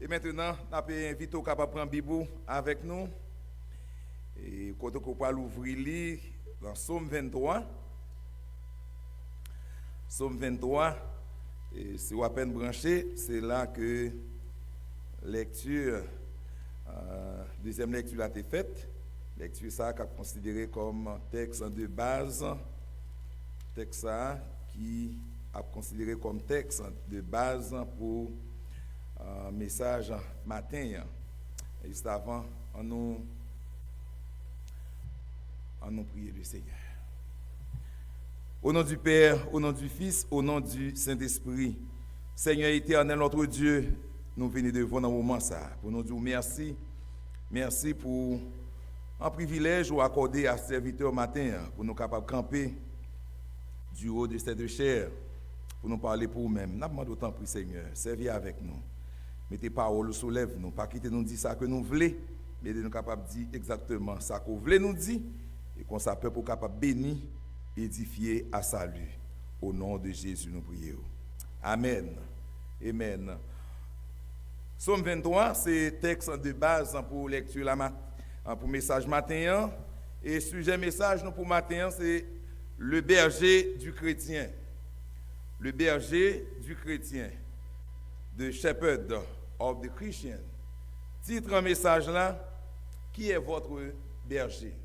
Et maintenant, nous invitons au capable prendre Bible avec nous. Et quand on va l'ouvrir dans Psaume 23. Psaume 23, et si vous à peine branché, c'est là que lecture, deuxième lecture a été faite. Lecture ça qu'a considéré comme texte de base, texte ça qui a considéré comme texte de base pour message matin. Et juste avant, on nous prier le Seigneur. Au nom du Père, au nom du Fils, au nom du Saint-Esprit, Seigneur éternel, notre Dieu, nous venons devant dans ce moment ça pour nous dire merci. Merci pour un privilège accordé à ce serviteur matin pour nous capables de camper du haut de cette chair pour nous parler pour nous-mêmes. Nous demandons autant pour Seigneur, servez avec nous. Mettez paroles soulève nous, pas quitter nous dire ça que nous voulons, mais nous capables de dire exactement ça que vous voulez nous dire et qu'on s'appelle pour capable bénir, édifier à salut. Au nom de Jésus nous prions. Amen. Amen. Psaume 23, c'est texte de base pour lecture pour message matin. Et sujet message nous pour matin, c'est le berger du chrétien. Le berger du chrétien. The Shepherd of the Christian. Titre en message là, qui est votre berger?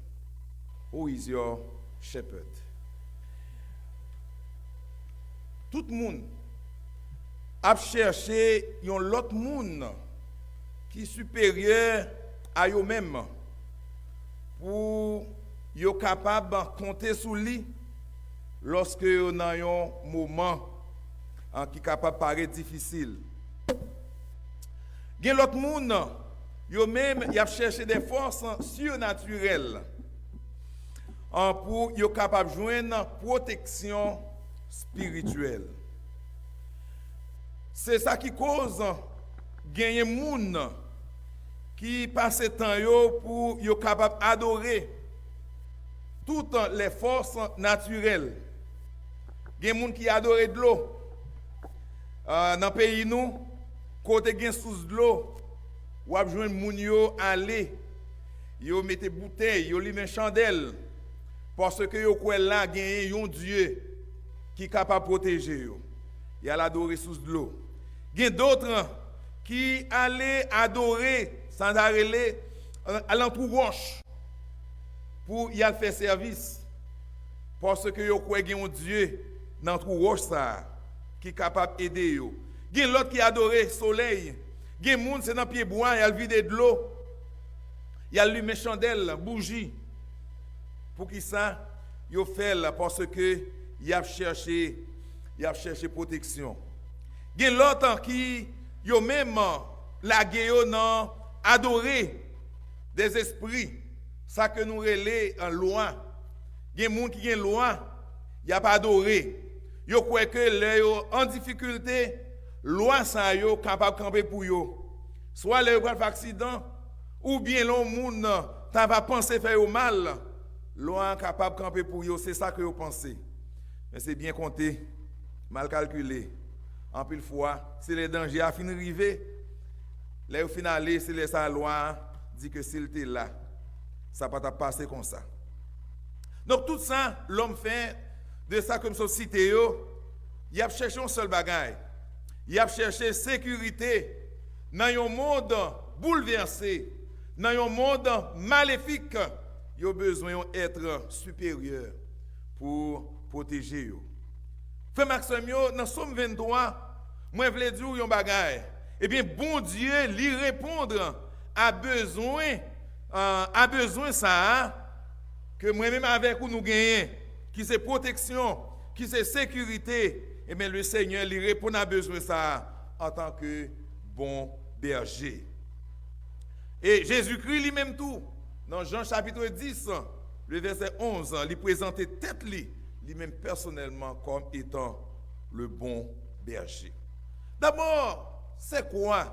Who is your shepherd? Tout le monde a cherché un autre monde qui est supérieur à eux-mêmes pour être capable de compter sur lui lorsque on a un moment qui est capable de paraître difficile. Il y a l'autre monde, eux-mêmes, ils ont cherché des forces surnaturelles pour être capable de joindre protection spirituelle. C'est ça qui cause gagner monde qui passe temps pour être capable d'adorer toutes les forces naturelles. Il y a des gens qui adorent de l'eau. Dans le pays, nous, côté gen sous de l'eau, ou a joindre moun yo aller, yo mette bouteille, yo li men chandelle, parce que yo kwe là gen yon Dieu qui est capable de protéger yo. Y a l'adorer sous de l'eau. Gen d'autres qui allaient adorer sans arrêter à l'entour roche pour y aller faire service, parce que yo kwe gen yon Dieu dans l'entour roche ça qui est capable d'aider yo. Gen l'autre qui adore le soleil. Gen moun c'est dans pied bois, il a vidé de l'eau. Il a allumé chandelle, bougie. Pour qui ça? Il fait là parce que il a cherché protection. Gen l'autre qui yo même la yo nan adorer des esprits. Ça que nous relais en loin. Gen moun qui gen loin, il a pas adoré. Yo croit que les en difficulté loi ça yo capable camper pour yo. Soit les grand accident ou bien l'on moun t'a va penser faire au mal, loi capable camper pour yo, c'est ça que yo pensez. Mais c'est bien compté, mal calculé. En pile fois, c'est les dangers à fin arriver. Là au final, c'est les sa loi dit que s'il était là, ça pas passer comme ça. Donc tout ça, l'homme fait de ça comme société yo, il a cherché un seul bagage. Il a cherché sécurité dans un monde bouleversé, dans un monde maléfique. Il a besoin d'être supérieur pour protéger. Frère Maxime, dans Psaume 23, moi je voulais dire un bagage. Eh bien, bon Dieu lui répondre à besoin ça que moi-même avec nous gagnons, qui c'est protection, qui c'est sécurité. Et bien le Seigneur lui répond à besoin ça en tant que bon berger. Et Jésus-Christ lui-même tout, dans Jean chapitre 10, le verset 11, il présentait tête lui-même personnellement comme étant le bon berger. D'abord, c'est quoi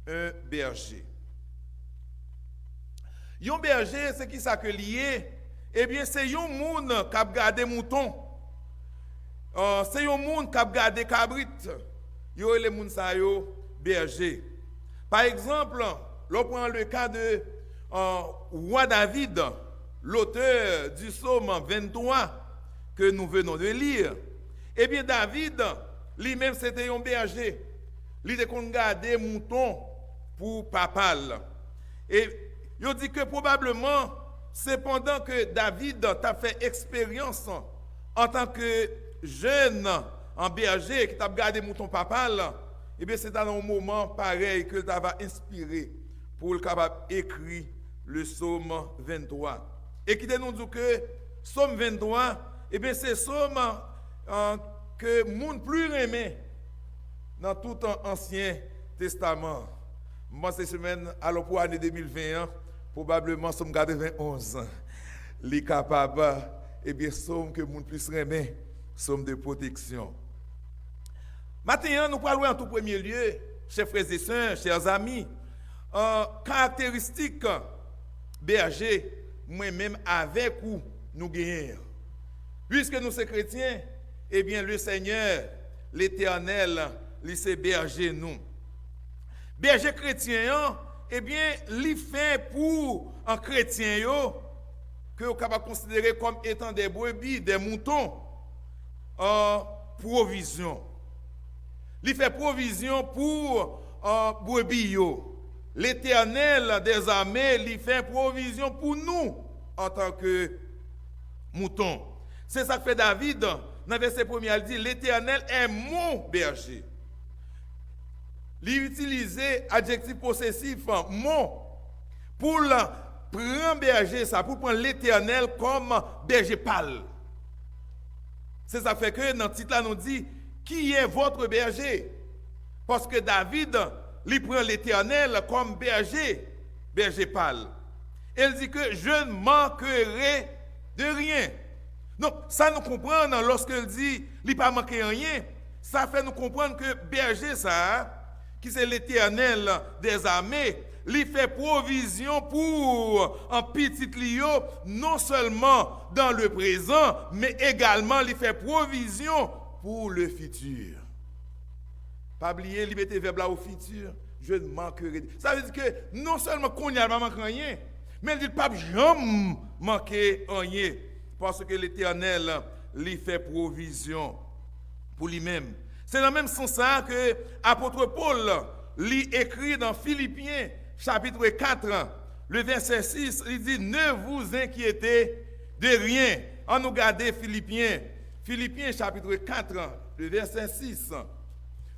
un berger? Un berger, c'est qui ça que lié? Eh bien, c'est un monde qui a gardé mouton. C'est un monde qui a gardé cabrit. Yo les moun sa yo berger. Par exemple, l'on prend le cas de roi David, l'auteur du psaume 23 que nous venons de lire. Eh bien, David, lui-même, c'était un berger. Il était qu'on gardait mouton pour papal. Et il dit que probablement, c'est pendant que David a fait expérience en tant que jeune en berger qui a gardé mouton papal, et bien c'est dans un moment pareil que ça va inspirer pour le capable écrire le psaume 23. Et qui nous dit que psaume 23, et bien c'est psaume que monde plus aimé dans tout l'Ancien Testament. Moi, cette semaine, alors pour l'année 2021, probablement, somme 91, les capables, et bien, somme que monde plus aimé, somme de protection. Maintenant, nous parlons en tout premier lieu, chers frères et sœurs, chers amis, caractéristiques berger, moi-même avec ou nous gagnons. Puisque nous sommes chrétiens, eh bien, le Seigneur, l'Éternel, lui c'est berger nous. Berger chrétien, eh bien, lui fait pour un chrétien que vous pouvez considérer comme étant des brebis, des moutons, provision. Il fait provision pour brebis. L'Éternel des armées, lui fait provision pour nous en tant que moutons. C'est ça que fait David. Dans le verset 1er, il dit, l'Éternel est mon berger. Il utilise adjectif possessif, mon, pour prendre berger, ça, pour prendre l'Éternel comme berger pâle. C'est ça fait que dans le titre là, nous dit, qui est votre berger? Parce que David, il prend l'Éternel comme berger, berger pâle. Il dit que je ne manquerai de rien. Donc, ça nous comprend lorsqu'il dit, il ne pas manquer rien. Ça fait nous comprendre que berger, ça, qui c'est l'Éternel des armées, il fait provision pour un petit lion, non seulement dans le présent, mais également il fait provision pour le futur. Pas oublier, il mettait verbe là au futur, je ne manquerai. Ça veut dire que non seulement qu'on n'y a pas manqué rien, mais il dit pas jamais manquer rien, parce que l'Éternel lui fait provision pour lui-même. C'est dans le même sens que l'apôtre Paul lui écrit dans Philippiens, chapitre 4, le verset 6, il dit, ne vous inquiétez de rien. On nous garde Philippiens, chapitre 4, le verset 6.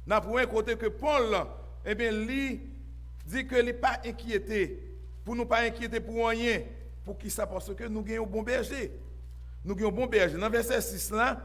Dans le côté que Paul, eh bien, lui dit que il n'est pas inquiété, pour nous pas inquiéter pour rien, pour qui ça, parce que nous gagnons un bon berger. Nous gagnons un bon berger. Dans le verset 6 là,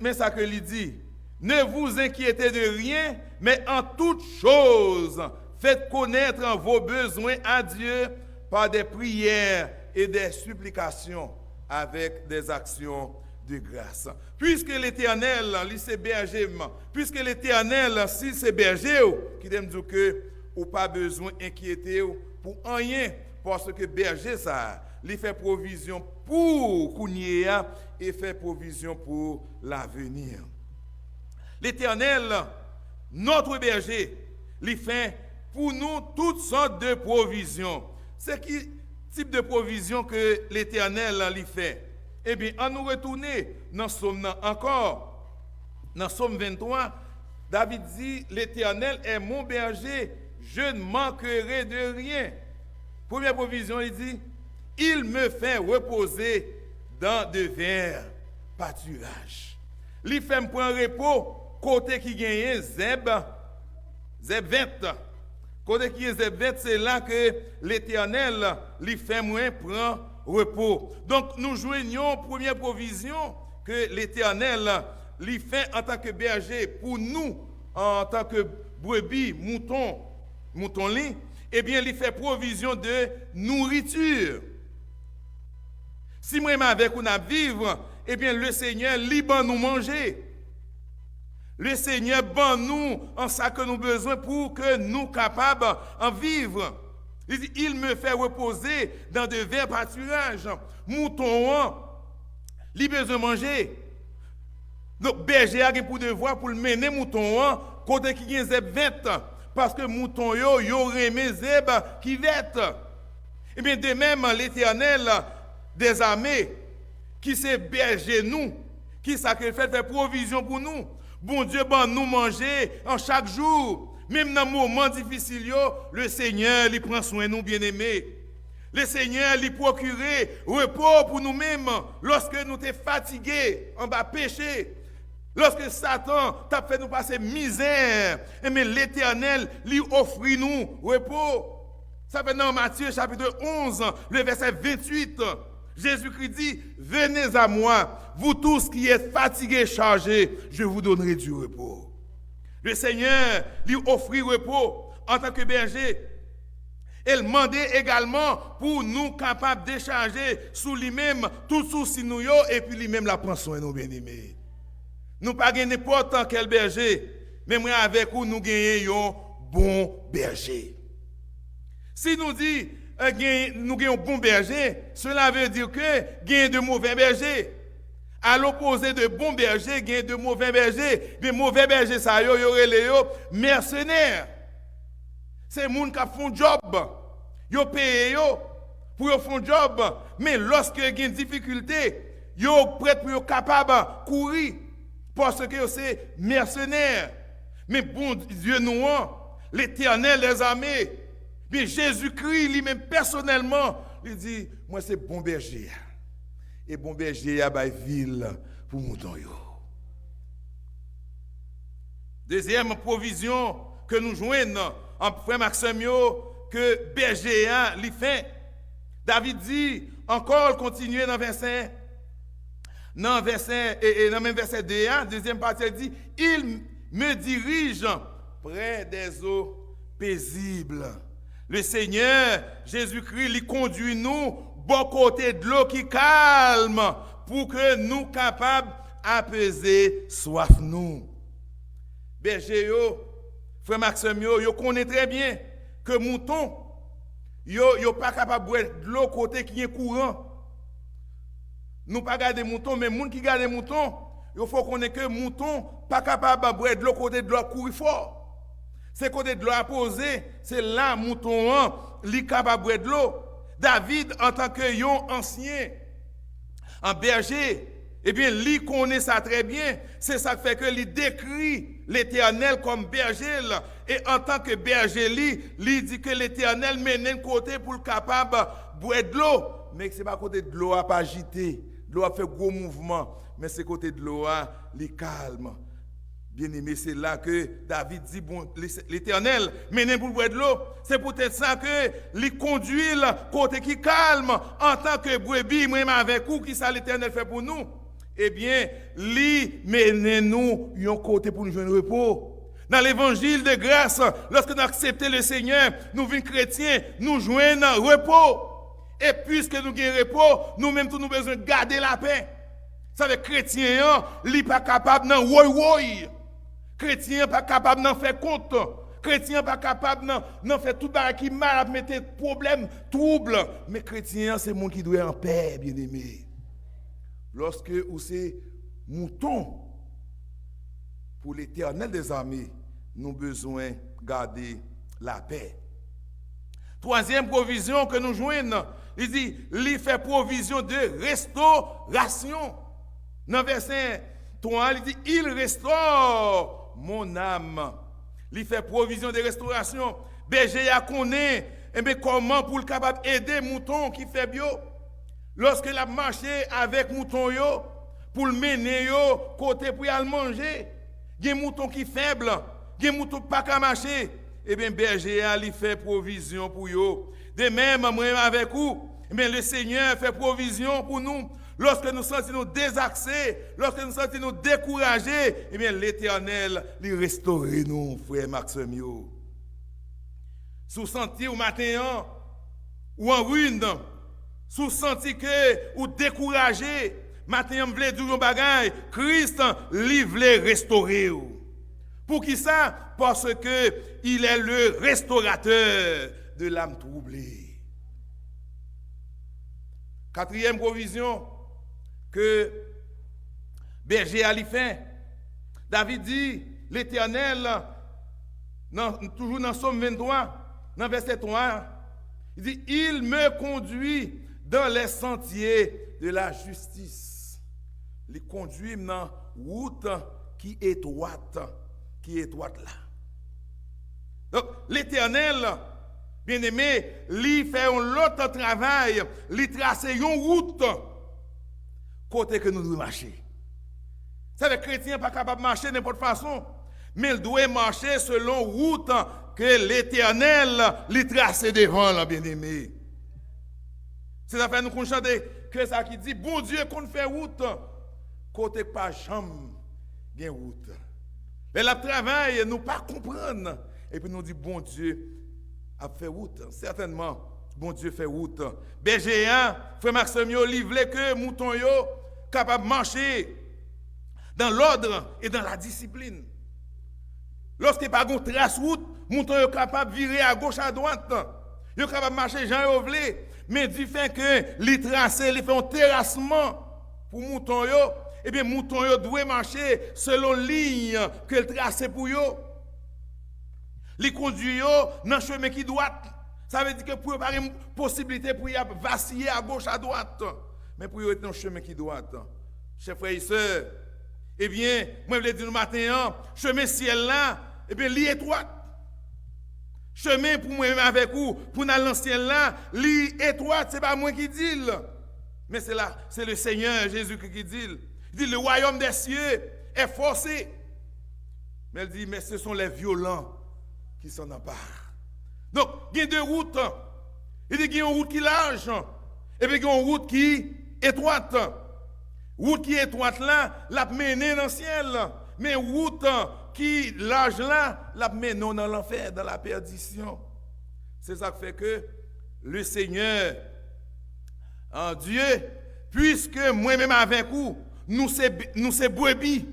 mais ça que il dit, ne vous inquiétez de rien, mais en toutes choses, faites connaître vos besoins à Dieu par des prières et des supplications avec des actions de grâce. Puisque l'Éternel, lui c'est berger, puisque l'Éternel, si c'est berger, qui aime dire que ou pas besoin d'inquiéter pour rien, parce que berger ça, lui fait provision pour Kounia et fait provision pour l'avenir. L'Éternel, notre berger, lui fait pour nous toutes sortes de provisions. C'est quel type de provision que l'Éternel lui fait? Eh bien, on nous retourne dans Psaume encore. Dans Psaume 23, David dit, l'Éternel est mon berger, je ne manquerai de rien. Première provision, il dit, il me fait reposer dans de verts pâturages. Il fait me prendre repos, côté qui gagne Zeb 20. Côté qui est Zeb 20, c'est là que l'Éternel lui fait moins prendre repos. Donc nous joignons première provision que l'Éternel lui fait en tant que berger pour nous, en tant que brebis, mouton lit, eh bien il fait provision de nourriture. Si moi avec nous vivre, eh bien le Seigneur libre nous manger. Le Seigneur ban nous en ça que nous avons besoin pour que nous capables en vivre. Il dit, il me fait reposer dans de verts pâturages. Mouton, il a besoin de manger. Donc, berger a pour devoir pour le mener mouton, côté qui est 20, parce que mouton yo remet zeb qui vête. Et bien de même l'Éternel des armées qui s'est berger nous, qui sacrifie fait provision pour nous. Bon Dieu ben nous manger en chaque jour. Même dans les moments difficiles, le Seigneur lui prend soin de nous bien-aimés. Le Seigneur lui procure repos pour nous-mêmes lorsque nous sommes fatigués en bas péché. Lorsque Satan t'a fait nous passer misère, mais l'Éternel lui offre nous repos. Ça fait dans Matthieu chapitre 11, le verset 28. Jésus-Christ dit, venez à moi, vous tous qui êtes fatigués et chargés, je vous donnerai du repos. Le Seigneur lui offre repos en tant que berger. Elle demandait également pour nous capables d'échanger sous lui-même tout souci nous et puis lui-même la prend soin nous bien-aimés. Nous pas n'importe quel berger, mais moi avec vous nous gagnons bon berger. Si nous dit nous gagnons bon berger, cela veut dire que gagnons de mauvais bergers. À l'opposé de bon berger, gagnons de mauvais bergers. Mais mauvais bergers ça y aurait les mercenaires. C'est gens qui font job. Yo paye yo pour yo font job, mais lorsque y a une difficulté, yo prêt pour yo capable courir parce que c'est mercenaire. Mais bon Dieu nous, l'Éternel des armées, mais Jésus-Christ lui-même personnellement, il dit moi c'est bon berger. Et bon berger a bay ville pour mouton yo. Deuxième provision que nous joignons en frère Maxime que berger lui fait. David dit encore continuer dans verset dans même verset 2, deuxième partie il dit il me dirige près des eaux paisibles. Le Seigneur Jésus-Christ lui conduit nous bon côté de l'eau qui calme pour que nous capables apaiser soif nous. Berger frère Maxime yo connaît très bien que mouton yo pas capable boire de l'eau côté qui est courant. Nous pas garder mouton mais moun qui garde mouton, il faut connaître que mouton pas capable boire de l'eau côté de l'eau courir fort. C'est côté de l'eau à poser, c'est là mouton li capable boire de l'eau. David en tant que yon ancien en berger, eh bien, lui connaît ça très bien. C'est ça qui fait que lui décrit l'Éternel comme berger. Et en tant que berger, lui dit que l'Éternel mène un côté pour le capable de boire de l'eau. Mais ce n'est pas côté de l'eau à pas agiter. L'eau a fait gros mouvement. Mais c'est côté de l'eau à les calme. Bien aimé, c'est là que David dit, bon, l'Éternel mène pour boire de l'eau. C'est peut-être ça que lui conduit le côté qui calme. En tant que brebis, moi avec vous, qui ça l'Éternel fait pour nous? Eh bien, lui mène nous un côté pour nous joindre repos. Dans l'évangile de grâce, lorsque nous acceptons le Seigneur, nous venons chrétiens, nous joignons repos. Et puisque nous avons repos, nous-mêmes, nous avons besoin de garder la paix. Ça veut dire chrétien, il n'est pas capable de woy. Chrétien pas capable d'en faire compte. Chrétien pas capable d'en faire tout ce qui mal, mettre problème, trouble. Mais chrétien, c'est monde qui doit être en paix, bien-aimé. Lorsque vous c'est mouton pour l'Éternel des armées, nous avons besoin de garder la paix. Troisième provision que nous joignons, il dit, il fait provision de restauration. Dans verset 3, il dit, il restaure mon âme. Il fait provision de restauration. Berger a connaît, comment pour le capable aider mouton qui fait bio. Lorsque il a marché avec mouton yo, pour le mener yo côté pour aller manger, il y a un mouton qui est faible, il y a un mouton pas qu'à marcher, et bien berger a lui fait provision pour yo. De même, moi avec vous, mais le Seigneur fait provision pour nous. Lorsque nous sentons désaxés, lorsque nous sentons découragés, eh bien l'Éternel lui restaure nous, frère Maxime. Sous senti au matin ou en ruine, sous senti que ou découragé, matin m'vle dire un bagay, Christ lui veut restaurer. Pour qui ça? Parce que il est le restaurateur de l'âme troublée. Quatrième provision que berger a fait. David dit, l'Éternel, toujours dans Somme 23, dans verset 3, il dit, il me conduit dans les sentiers de la justice. Il conduit dans la route qui est étroite là. Donc, l'Éternel, bien aimé, il fait un autre travail, il trace une route côté que nous devons marcher. Ça, les chrétiens ne sont pas capables de marcher de n'importe façon, mais ils doivent marcher selon route que l'Éternel lui trace devant, là, bien aimé. C'est ça fait nous chanter que ça qui dit, bon Dieu, qu'on fait route, côté pas jamais bien route. Mais le travail, nous pas comprendre. Et puis nous dit, bon Dieu a fait route. Certainement, bon Dieu fait route. BG1, frère Maxime, il voulait que mouton yo capable de marcher dans l'ordre et dans la discipline. Lorsqu'il n'y a pas de trace route, mouton est capable de virer à gauche, à droite. Il est capable de marcher Jean Yovlé. Mais du fait que les tracés, les fait un terrassement pour mouton, eh bien, mouton doit marcher selon ligne que le tracé pour eux. Les conduit dans le chemin qui doit. Ça veut dire que pour eux, pas une possibilité pour y vaciller à gauche, à droite. Mais pour eux, être dans le chemin qui doit. Chers frères et sœurs, eh bien, moi, je voulais dire le matin, chemin ciel là, eh bien, li étroit. Chemin pour moi avec vous, pour nous dans ciel là, li étroit, c'est pas moi qui dis. Mais c'est là, c'est le Seigneur Jésus qui dit. Il dit, le royaume des cieux est forcé. Mais il dit, mais ce sont les violents qui s'en emparent. Donc, il y a deux routes. Il dit qu'il y a une route qui est large, et puis il y a une route qui est étroite. Route qui est étroite là, la mène dans le ciel. Mais route qui est large là, la mène dans l'enfer, dans la perdition. C'est ça qui fait que le Seigneur, en Dieu, puisque moi-même avec vous, nous c'est brebis,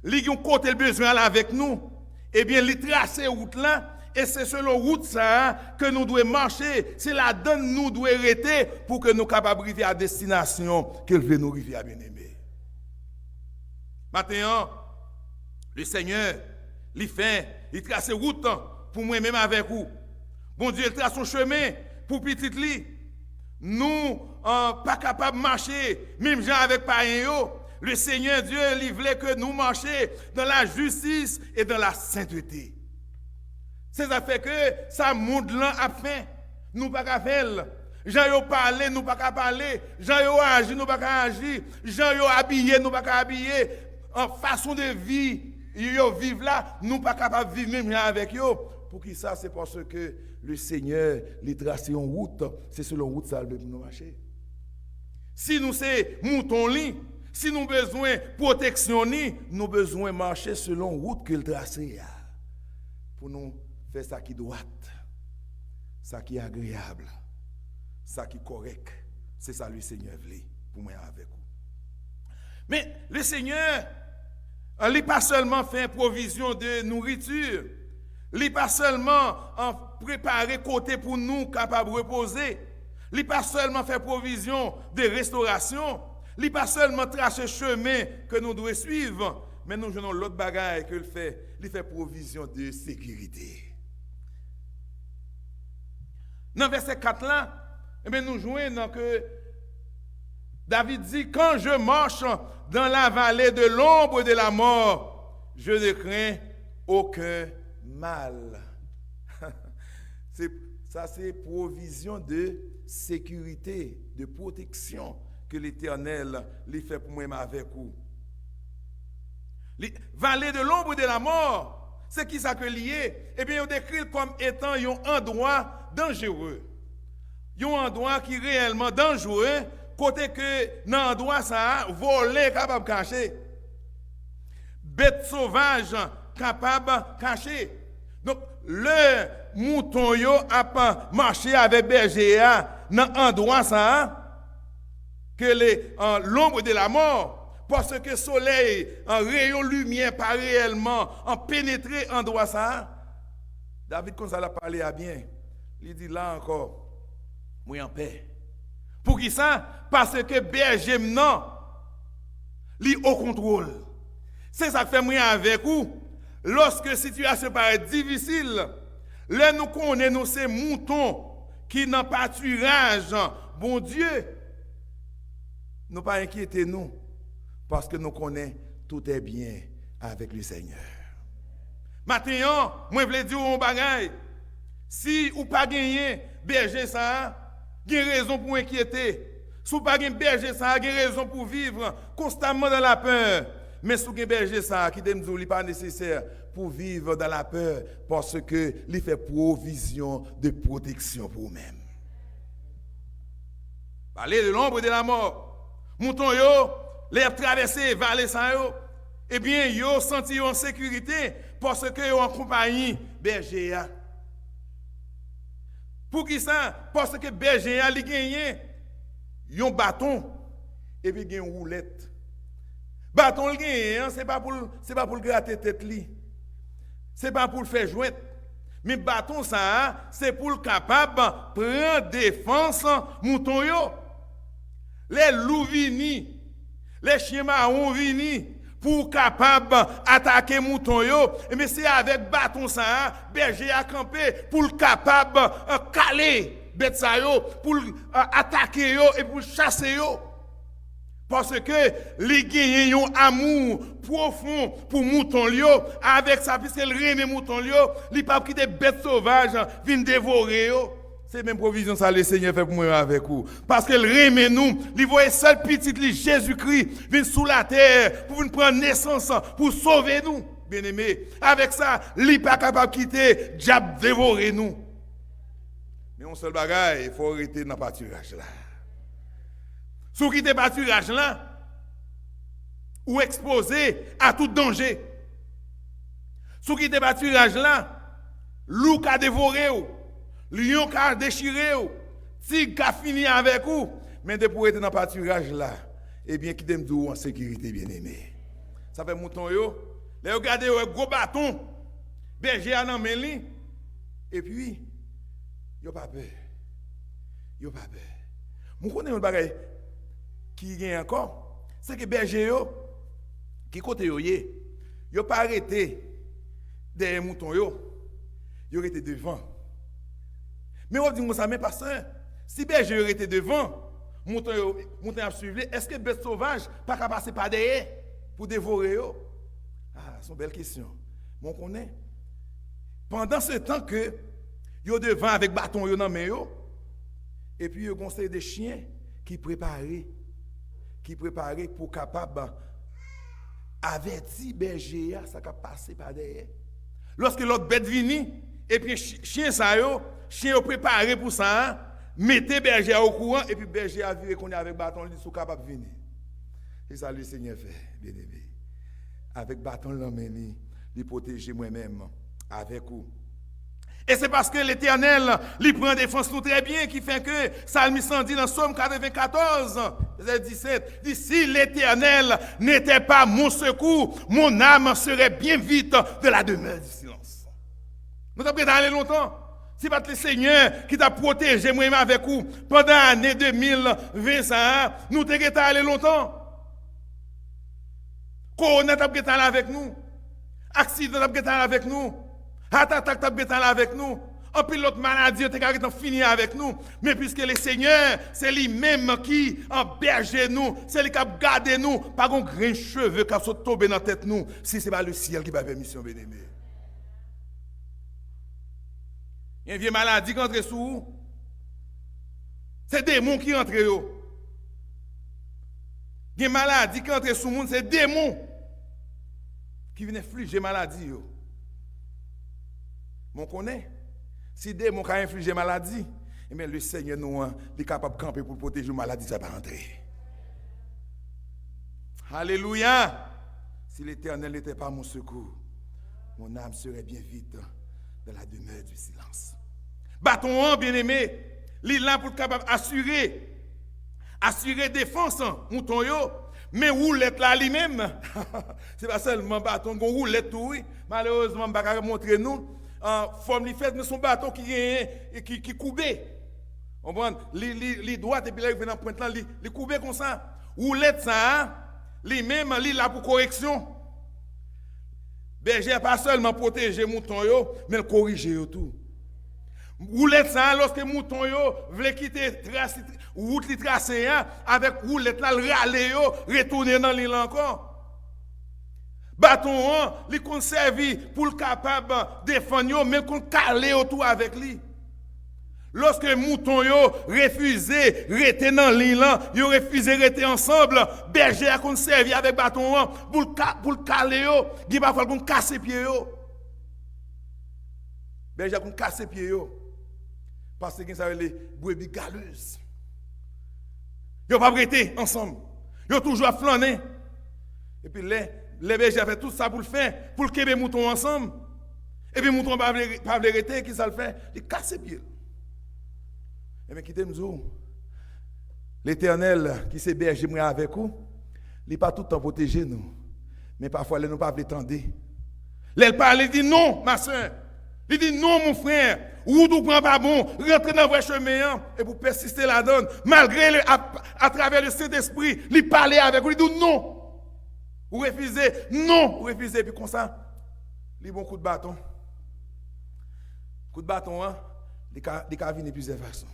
li yon côté le besoin là avec nous, eh bien, li tracer route là, et c'est selon route ça que nous devons marcher, c'est la donne nous devons arrêter pour que nous capables d'arriver à destination qu'elle veut nous arriver à bien-aimer. Maintenant, le Seigneur, il trace route pour moi-même avec vous. Bon Dieu, il trace son chemin pour petit li. Nous, pas capables de marcher, même gens avec païens. Le Seigneur Dieu, il voulait que nous marchions dans la justice et dans la sainteté. C'est ça fait que ça monde là a fait, nous pas qu'à faire. Jean yo parler, nous pas qu'à parler. Jean yo agir, nous pas qu'à agir. Jean yo habiller, nous pas qu'à habiller. En façon de vie, yo vivre là, nous pas capable de vivre même avec yo. Pour qui ça, c'est parce que le Seigneur les trace en route, c'est selon route ça le nous marcher. Si nous c'est mouton li, si nous besoin protection ni, nous besoin marcher selon route que le tracé pour nous faire ça qui doit, ça qui est agréable, ça qui est correct. C'est ça le Seigneur veut pour moi avec vous. Mais le Seigneur, il n'a pas seulement fait provision de nourriture, il n'a pas seulement préparé côté pour nous capables de reposer, il n'a pas seulement fait provision de restauration, il n'a pas seulement tracé chemin que nous devons suivre, mais nous avons l'autre bagaille qu'il fait, il fait provision de sécurité. Dans verset 4 là, eh bien, nous jouons que David dit, quand je marche dans la vallée de l'ombre de la mort, je ne crains aucun mal. Ça, c'est provision de sécurité, de protection que l'Éternel lui fait pour moi avec vous. Vallée de l'ombre de la mort, c'est qui ça que lié? Eh bien, on décrit comme étant un endroit dangereux. Un endroit qui est réellement dangereux, côté que dans l'endroit ça, voler capable de cacher. Bête sauvage capable de cacher. Donc, le mouton yo a pas marché avec berger dans l'endroit ça, que l'ombre de la mort. Parce que le soleil, en rayon lumière, pas réellement, en pénétré en droit ça. David, quand ça l'a parlé à bien, il dit là encore, moi en paix. Pour qui ça? Parce que berger non, li au contrôle. C'est ça que fait moi avec vous. lorsque la situation paraît difficile, là nous connaissons ces moutons qui n'ont pas pâturage, bon Dieu, nous pas inquiéter nous, parce que nous connaissons tout est bien avec le Seigneur. Maintenant, moi je veux dire un bagage, si ou pas gagné berger ça, il y a raison pour inquiéter. Si vous n'avez pas berger ça, il y a raison pour vivre constamment dans la peur. Mais si vous avez berger ça, qui n'est pas nécessaire pour vivre dans la peur, parce que il fait provision de protection pour vous-même. Parlez de l'ombre de la mort. Mouton yo, les traverser vallée ça yo, eh bien yo senti en sécurité parce que yo en compagnie berger. Pour qui ça? Parce que berger a li gagné un bâton et puis une roulette. Bâton le gagné, c'est pas pour gratter tête li. C'est pas pour le faire jouer. Mais bâton ça, c'est pour le capable prendre défense mouton yo. Les loups vini, les chiens marrons vini pour capable attaquer mouton yo, mais c'est avec bâton ça, berger a campé pour le capable caler bête ça yo, pour attaquer yo et pour chasser yo. Parce que les gagnent un amour profond pour mouton yo, avec ça puisque le remet mouton yo, li pas quitter bête sauvage viennent dévorer yo. C'est même provision ça le Seigneur fait pour moi avec vous. Parce qu'elle remet nous, il voit seul petit Jésus-Christ vient sous la terre pour nous prendre naissance, pour sauver nous, bien-aimés. Avec ça, il n'est pas capable de quitter, diable dévorer nous. Mais un seul bagage, il faut arrêter dans le pâturage là. Si vous quittez le pâturage là, ou exposé à tout danger. Si vous quittez le pâturage là, loup a dévoré vous. Lion qui a déchiré, tigre qui a fini avec vous, mais de pour être dans le pâturage là, eh bien, qui t'aime en sécurité, bien aimé. Ça fait mouton yo, les regardez un gros bâton, berger à l'emmène, et puis, yo pas peur. Yo pas peur. Vous connaissez un bagage qui gagne encore, c'est que berger yo, qui côté yo yé, yo pas arrêté derrière mouton yo, yo arrêté devant. Mais on dit ça, mais pasteur, si berger était devant, mouton a suivi, est-ce que bête sauvage pas capable passer par derrière pour dévorer yo? Ah, c'est une belle question. Mon connaît. Pendant ce temps que yo devant avec bâton yo dans main yo, et puis yo conseil des chiens qui préparent pour capable avertir berger ça capable passer par derrière. Lorsque l'autre bête vini, et puis chien ça yo, chien yo préparé pour ça, mettez berger au courant et puis berger a vu qu'on est avec bâton, il est capable de venir. Et ça le Seigneur fait, bien aimé. Avec bâton l'emmène, il protéger moi-même avec vous. Et c'est parce que l'Éternel, il prend défense nous très bien, qui fait que Psalmiste dit dans Somme 94, verset 17, dit si l'Éternel n'était pas mon secours, mon âme serait bien vite de la demeure du silence. Nous avons allé longtemps. C'est pas le Seigneur qui t'a protégé moi-même avec vous pendant l'année 2020, nous t'avons allé longtemps. Corona t'a allé avec nous. Accident t'a allé avec nous. Attaque t'a allé avec nous. En plus l'autre maladie t'a fini avec nous. Mais puisque le Seigneur, c'est lui-même qui berge nous, c'est lui qui a gardé nous, pas un grain de cheveux qui sont tombés dans la tête nous, si ce n'est pas le ciel qui va permission, bien aimé. Il y a une vieille maladie qui entre sous vous. C'est des démons qui entrent. Il y a une maladie qui entre sous vous, c'est des démons qui viennent infliger maladie. On connaît. Si des démons qui ont infligé maladie, eh bien, le Seigneur nous est capable de camper pour protéger la maladie, ça va pas entrer. Alléluia. Si l'Éternel n'était pas mon secours, mon âme serait bien vite dans la demeure du silence. Bâton, bien aimé, il est là pour capable assurer défense, mouton yo, mais roulette là lui-même. C'est pas seulement bâton, on roulette tout, oui. Malheureusement, je ne vais pas montrer nous. Forme li fait, mais son bâton qui coubé. On prend les droites et puis là, il vient dans pointe là, il coubé comme ça. Roulette ça, lui-même, il là pour correction. Berger pas seulement protéger mouton yo, mais corriger yo tout. Roulette ça lorsque mouton yo veut quitter route li tracé avec roulette là le râler yo retourner dans l'île encore. Bâton li conservi pour le capable défendre yo mais qu'on caler autour avec lui. Lorsque mouton yo refusé rester dans l'île, yo refusé rester ensemble, berger a conservé avec bâton pour le caler yo, il va falloir qu'on casse pied yo. Berger a qu'on casse pied yo. Parce que ça veut les brebis galeuses. Yo pas rester ensemble. Yo toujours à flâner. Et puis les bergers fait tout ça pour le faire, pour que les moutons ensemble. Et puis mouton pas rester, qui ça le fait? Il casse pied. Et bien, quittez-nous. L'Éternel qui s'est berger avec vous, il n'est pas tout le temps protégé nous. Mais parfois, il ne pas attendre. Il parle, il dit non, ma soeur. Il dit non, mon frère. Ou tu prends pas bon, rentrez dans votre chemin et vous persistez là-dedans. Malgré à travers le Saint-Esprit, il parle avec vous, il dit non. Vous refusez, non, vous refusez. Puis comme ça, il bon coup de bâton. Coup de bâton, il peut venir de plusieurs façons.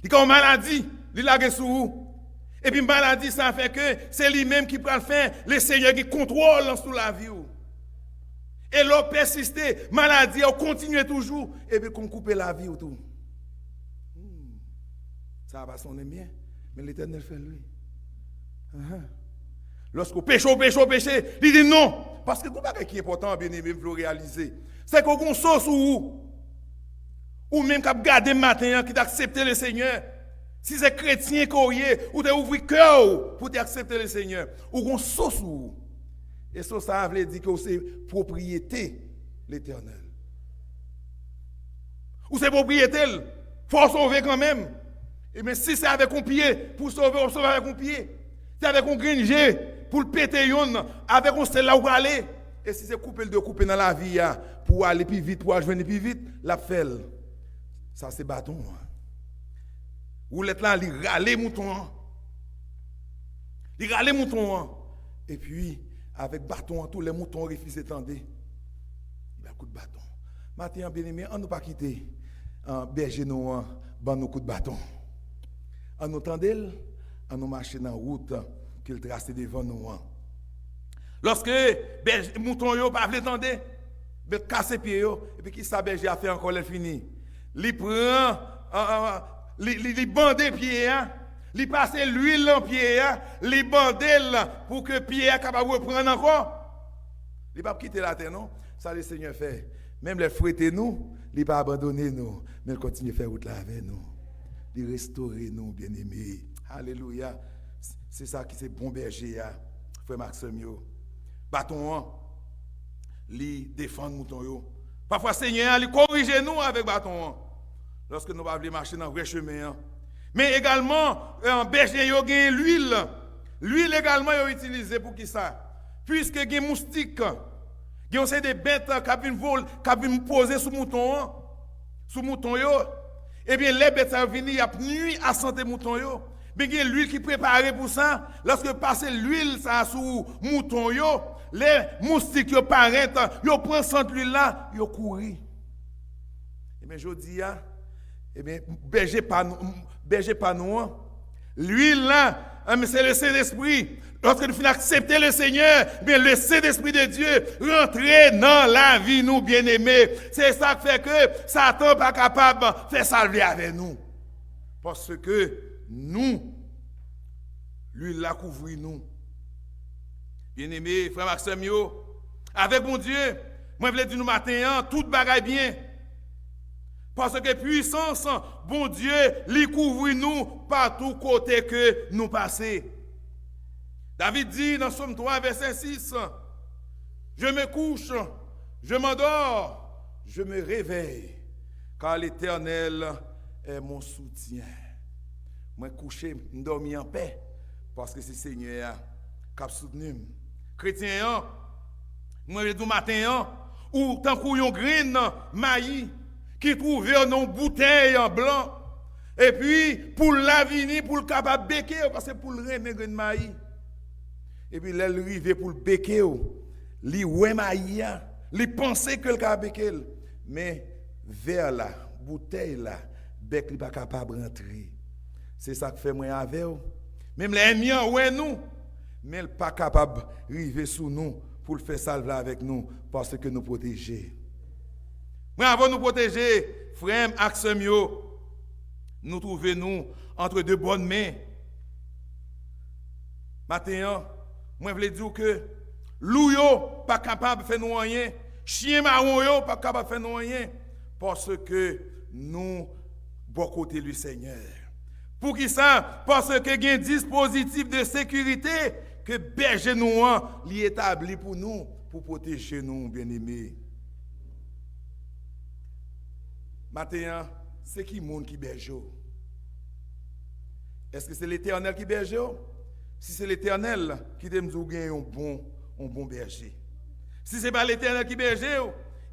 Il y a une maladie, il l'a sur vous. Et puis, maladie, ça fait que c'est lui-même qui prend le faire, le Seigneur qui contrôle sur la vie. Et l'on persiste, maladie, on continue toujours, et puis qu'on coupe la vie ou tout. Ça va sonner bien, mais l'Éternel fait lui. Lorsqu'on péche, il dit non. Parce que ce qui est important, bien aimé, vous le réaliser, c'est qu'on a une sauce sur vous. Ou même qui a gardé matin, qui a accepté le Seigneur. Si c'est chrétien qui est, ou tu as ouvert le cœur pour accepter le Seigneur. Ou qu'on sauce ou. Et ça veut dire que c'est propriété l'Éternel. Ou c'est propriété, il faut sauver quand même. Et mais si c'est avec un pied, pour sauver, on sauve avec un pied. C'est avec un gringer, pour le péter, avec un style là où aller. Et si c'est couper dans la vie, pour aller plus vite, pour aller plus vite, la fait. Ça, c'est bâton. Ou l'être là, il râle mouton. Il râle mouton. Et puis, avec bâton, tous les moutons refusent d'attendre. Il a un coup de bâton. Maintenant, bien aimé, on ne pas quitter berger nous, ban nos coups de bâton. On nous tendait, on nous marche dans la route qu'il trace devant nous. Lorsque mouton yo pas l'attendre, il casse pied yo, et puis qui ça berger a fait encore le fini. Il prend, il bande pied, il passe l'huile dans pied, il bande pour que pied soit capable de reprendre encore. Il ne va pas quitter la terre, non? Ça, le Seigneur fait. Même les fouetter nous, il ne va pas abandonner nous, mais il continue à faire route là avec nous. Il restaure nous, bien-aimés. Alléluia. C'est ça qui est bon berger, frère Maxime. Bâton, il défend mouton. Parfois, Seigneur, il corrige nous avec bâton. Lorsque nous allons marcher dans le vrai chemin. Mais également, en berger, il y a l'huile. L'huile également, il est utilisé pour qui ça? Puisque il y a des moustiques, il y a des bêtes qui viennent poser sur mouton. Sur mouton, eh bien, les bêtes viennent, il y a nuit à santé mouton. Mais il y a l'huile qui est préparée pour ça. Lorsque passe l'huile sur mouton, les moustiques qui paraissent, ils prennent cette l'huile là, ils courent. Eh bien, je dis, eh bien, berger pas nous. L'huile là, c'est le Saint-Esprit. Lorsque nous finissons accepter le Seigneur, bien le Saint-Esprit de Dieu rentrer dans la vie, nous bien-aimés. C'est ça qui fait que Satan n'est pas capable de faire salver avec nous. Parce que nous, l'huile là couvre nous. Bien-aimés, frère Maxime, avec mon Dieu, moi je veux dire nous matin, tout bagaille bien. Parce que puissance, bon Dieu, lui couvre nous partout côté que nous passons. David dit dans Somme 3, verset 6, je me couche, je m'endors, je me réveille, car l'Éternel est mon soutien. Moi couché, je dormi en paix, parce que c'est le Seigneur qui a soutenu. Chrétien, moi je dis matin, ou tant qu'on graine maïs, qui trouve une bouteille en blanc, et puis pour l'avenir, pour le capable béquer, parce que pour le reine graine maïs. Et puis, là, il arrive pour le béquer, li wemaïa, li pensait que le kabek'el, mais vers la bouteille là, bec li pas capable rentrer. C'est ça que fait moi avec vous. Même les ennemis ouais nous, mais il pas capable arriver sous nous pour le faire salver avec nous parce que nous protéger. Mais avant nous protéger, frère Axem yo, nous trouvons nous entre deux bonnes mains. Maintenant, moi je veux dire que loup yo pas capable de faire nous rien, chien marron yo pas capable de faire nous rien parce que nous bon côté du Seigneur. Pour qui ça? Parce que il y a un dispositif de sécurité que berger nous li établi pour nous pour protéger nous bien-aimés. Maintenant, c'est qui monde qui berge? Est-ce que c'est l'Éternel qui berge? Si c'est l'Éternel qui te dit gagner un bon berger. Si ce n'est pas l'Éternel qui berge,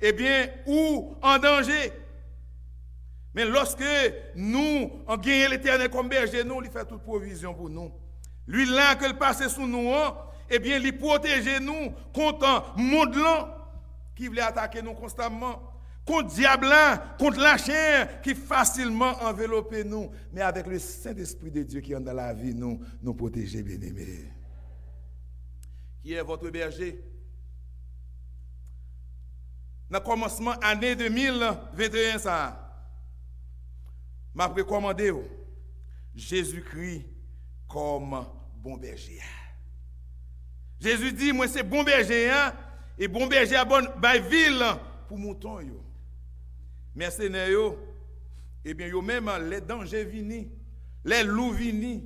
eh bien, ou en danger. Mais lorsque nous on gagne l'Éternel comme berger, nous, il fait toute provision pour nous. Lui là que le passe sous nous, eh bien, il protège nous contre le monde qui voulait attaquer nous constamment. Contre le diable, contre la chair qui facilement enveloppe nous. Mais avec le Saint-Esprit de Dieu qui est dans la vie, nous protéger, bien-aimés. Qui est votre berger? Dans le commencement de l'année 2021, ça, m'a recommandé Jésus-Christ comme bon berger. Jésus dit, moi c'est bon berger, et bon berger à bonne ville pour mouton. Mercenaires, eh bien, yo même les dangers viennent, les loups viennent,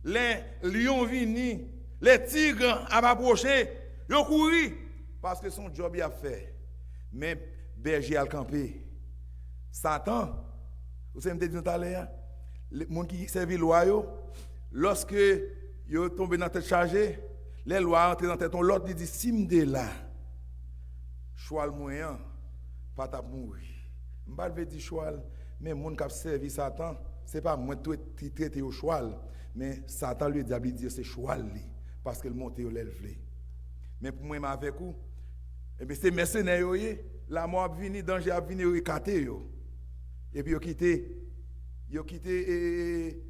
les lions viennent, les tigres à m'approcher, yo courir parce que son job y a fait. Mais berger a campé. Satan, vous savez me dit tout à l'heure, les gens qui servent loi lorsque yo tombé dans tête chargée, les lois entrent dans tête l'autre dit si me là, choix le moyen pas t'a mourir. Je ne veux dire choix, mais les gens qui ont servi Satan, ce n'est pas moi qui traite au choix, mais Satan lui dit c'est choix, parce que le monte au l'élevé. Mais pour moi, avec vous, c'est mercenaires, la mort a venu, le danger a venu, il a quitté. Et puis il a quitté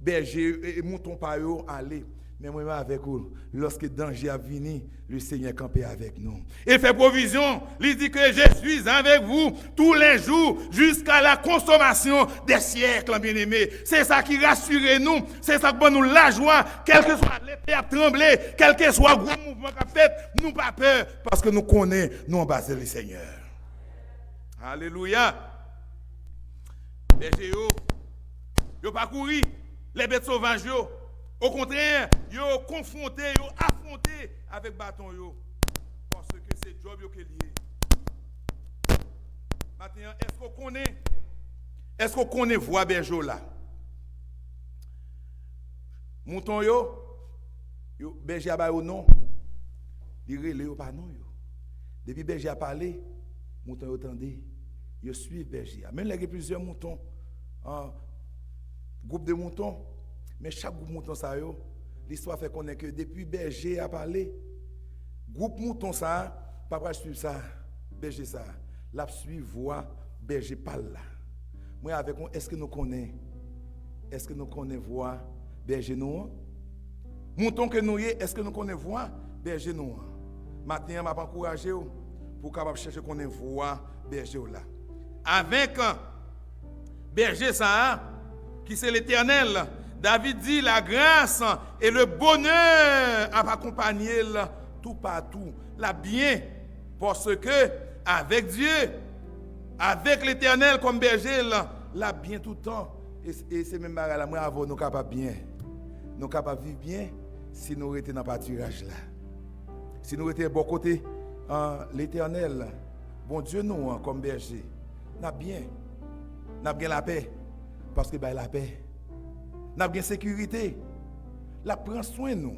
berger et mouton par eux, aller. Mais moi, avec vous, lorsque le danger a venu, le Seigneur campé avec nous. Il fait provision. Il dit que je suis avec vous tous les jours jusqu'à la consommation des siècles, bien-aimés. C'est ça qui rassure nous. C'est ça qui donne nous la joie. Quel que soit l'épée à trembler, quel que soit le gros mouvement qu'a fait, nous pas peur parce que nous connaissons, nous en base le Seigneur. Alléluia. Les géos, ils pas courir. Les bêtes sauvages, au contraire, ils ont confronté, ils ont affronté avec bâton. Parce que c'est job qui est lié. Maintenant, est-ce qu'on connaît voix berger là? Mouton berger a ba ou non? Il relève pas non. Depuis berger a parlé, mouton yo tendé, yo suivent berger. Même il y a plusieurs moutons, groupe de moutons. Mais chaque groupe mouton ça l'histoire fait connaître que depuis berger a parlé, groupe mouton ça, pas suivre ça, berger ça, la suivre voix berger parle là. Moi avec est-ce que nous connaissons voix berger nous? Mouton que nous est-ce que nous connaissons voix berger nous? Maintenant m'a encourager pour capable chercher connaître voix berger là. Avec berger ça qui c'est l'Éternel. David dit la grâce et le bonheur a accompagné tout partout. La bien, parce que avec Dieu, avec l'Éternel comme berger, la bien tout le temps. Et c'est même là, moi avant nous capables bien. Nous capables vivre bien si nous étions dans le pâturage là. Si nous étions bon côté l'Éternel, bon Dieu nous comme berger, n'a bien la paix parce que la paix. Nous avons une sécurité. La prend soin de nous.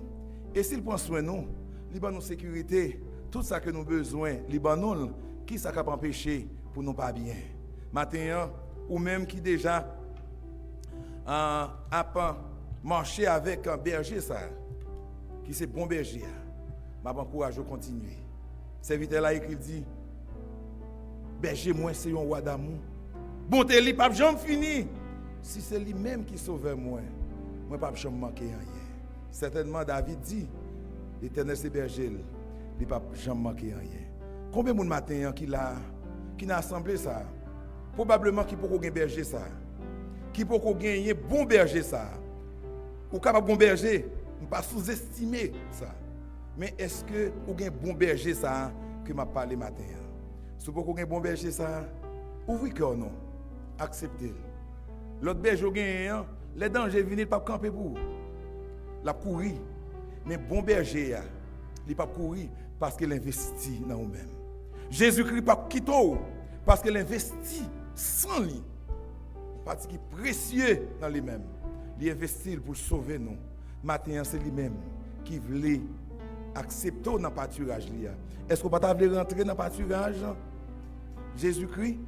Et s'il prend soin de nous, il a nous sécurité. Tout ça que nous avons besoin, il a nous, qui ça peut empêcher pour nous pas bien. Maintenant, ou même qui déjà a marché avec un berger, ça, qui c'est bon berger, je m'encourage à continuer. Serviteur là écrit dit, berger moi c'est un roi d'amour. Bonté li pas jamais fini. Si c'est lui-même qui sauve moi, moi pas jamais manquer rien. Certainement David dit, l'Éternel c'est berger, il pas jamais manquer rien. Combien de monde matin qui n'a assemblé ça? Probablement qui peut gagner berger ça. Qui peut gagner bon berger ça. Ou capable bon berger, ne pas sous-estimer ça. Mais est-ce que vous avez un bon berger ça que m'a parlé matin? Si vous avez un bon berger ça, ouvrez cœur non, acceptez-le. L'autre berger gagne, les dangers viennent pas camper pour. La courir. Mais bon berger il pas courir parce qu'il investit dans vous-même. Jésus-Christ pas quitter parce qu'il investit sans lui. Parce qu'il est précieux dans lui-même. Il investit pour sauver nous. Maintenant c'est lui-même qui voulait accepter dans le pâturage. Est-ce que vous ne pouvez rentrer dans le pâturage? Jésus-Christ,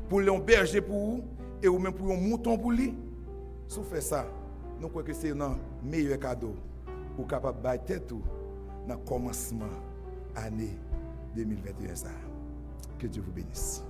pour un berger pour vous, et ou même pour un mouton pour lui, si vous faites ça, nous croyons que c'est un meilleur cadeau. Vous êtes capable de battre tout dans le commencement de l'année 2021. Que Dieu vous bénisse.